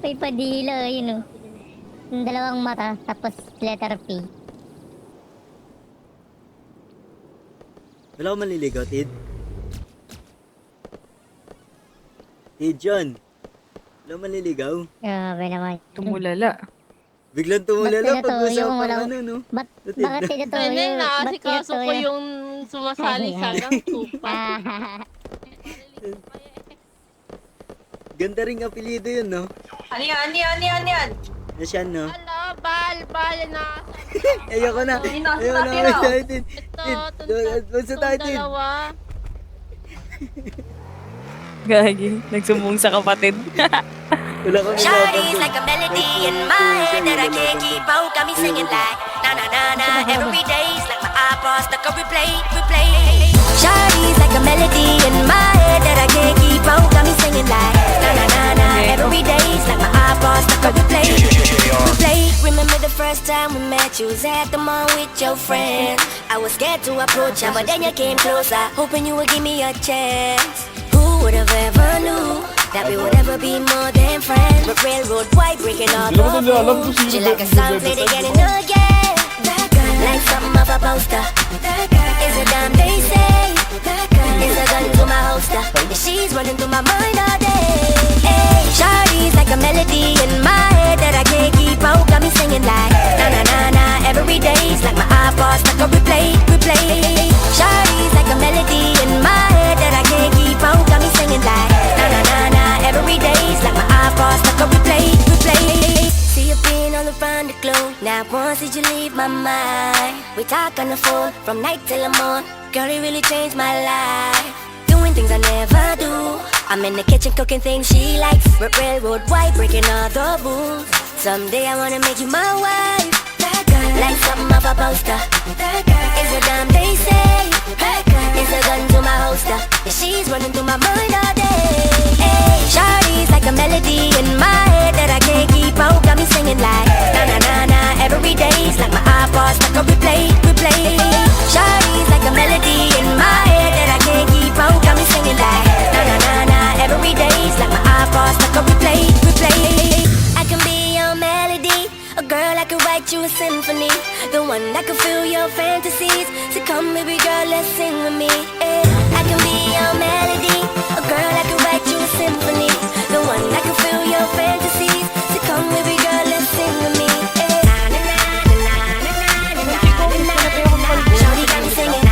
May padila, yun o. Yung dalawang mata, tapos letter P. Wala ko maliligaw, Tid. Tid, John. Wala ko maliligaw. Grabe naman. Tumulala. Biglang tumulala pag-usapang walang... ano, no? Bakit tinutuyo? Ganyan, naasikaso ko yung sumasali sa gang tupa. Ganda ring apelido yun, no? Ano yan? Nasyan, no? Ala, bal na. Ayoko na. Sino? Ayoko na. Sino? Ayoko na. Ito, Basta tayo, Tid. dalawa. Gagi. Nagsumbong sa kapatid. Wala kang Shawty's like a melody in my head that I can't keep out. Got me singing like na na na na every day's like my iPod stuck on replay. Shawty's like a melody in my head that I can't keep out. Got me singing like na na na na every day's like my iPod stuck on replay. Remember the first time we met? You was at the mall with your friends. I was scared to approach you, but then you came closer, hoping you would give me a chance. Who would have ever knew that we would ever be more than friends? But railroad white breaking all the rules. She like a song played again and again. Like something off a poster. It's a damn they say. It's a gun to my holster. And she's running through my mind all day. Hey, Shawty's like a melody in my head that I can't keep out. Got me singing like na na na na every day's like my iPod stuck on replay. Shawty's like a melody in my head that I can't keep out. Got me singing like na na na na every day's like my iPod stuck on replay. See you being all around the globe. Not once did you leave my mind. We talk on the phone from night till the morn. Girl, it really changed my life. Doing things I never do. I'm in the kitchen cooking things she likes. Railroad white breaking all the rules. Someday I wanna make you my wife. Like something off a poster. It's a damn they say. It's a gun to my holster. And she's running through my mind all day. Hey, Shawty's like a melody in my head that I can't keep out. Got me singing like na na na na every day's like my iPod stuck on replay. Shawty's like a melody in my head that I can't keep out. Got me singing like na na na na every day's like my iPod stuck on replay. I can be your melody, a girl I can write you a symphony, the one that can fill your fantasies. So come baby girl, let's sing with me. I can be your melody, a girl I can write you a symphony, the one that can fill your fantasies. So come baby girl, let's sing with me. Shawty got me singing.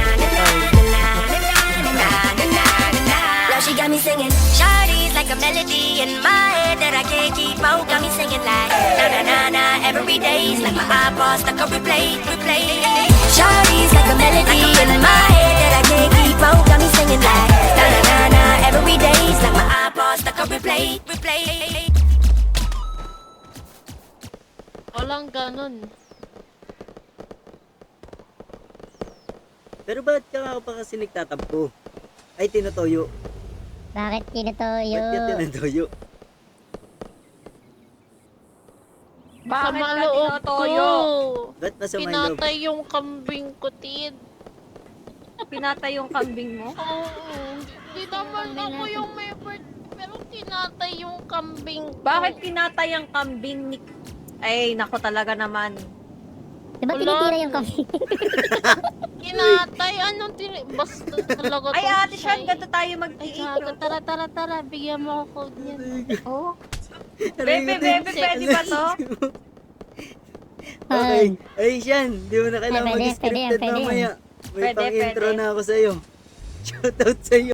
She got me singing. Shawty's like a melody in my head that I can't keep out. Got me singing like na na na na every day's like my iPod stuck on replay. Shawty's like a melody in my head that I can't keep out. Got me singing like na na na na every day's like my iPod stuck on replay. Walang ganun. Pero bakit ka pa kasi nagtatampo? Ay, tinutoyo. Bakit tinutuyo? Bakit ka tinutoyo? Bakit Sama ka loob tinotoyo? ko. Ba't masama yung loob? Pinatay yung kambing ko, Tid. Pinatay yung kambing mo? Oo. Di naman ako yung may bird, pero tinatay yung kambing ko. Bakit pinatay ang kambing ni... Ay, nako talaga naman. Diba Wala. tinitira yung kambing? Kinatay? Anong basta talaga Ay, tong ate Sean, shy. ganito tayo Ay, mag-i-intro. tara. Bigyan mo ako code niyan. Oh. Bebe, pwede ba to? Okay. Ay, Sean, di mo na kailangan Pwede, mag-scripted pwede. mamaya. May Pwede, pang-intro pwede. na ako sa'yo. Shoutout sa'yo.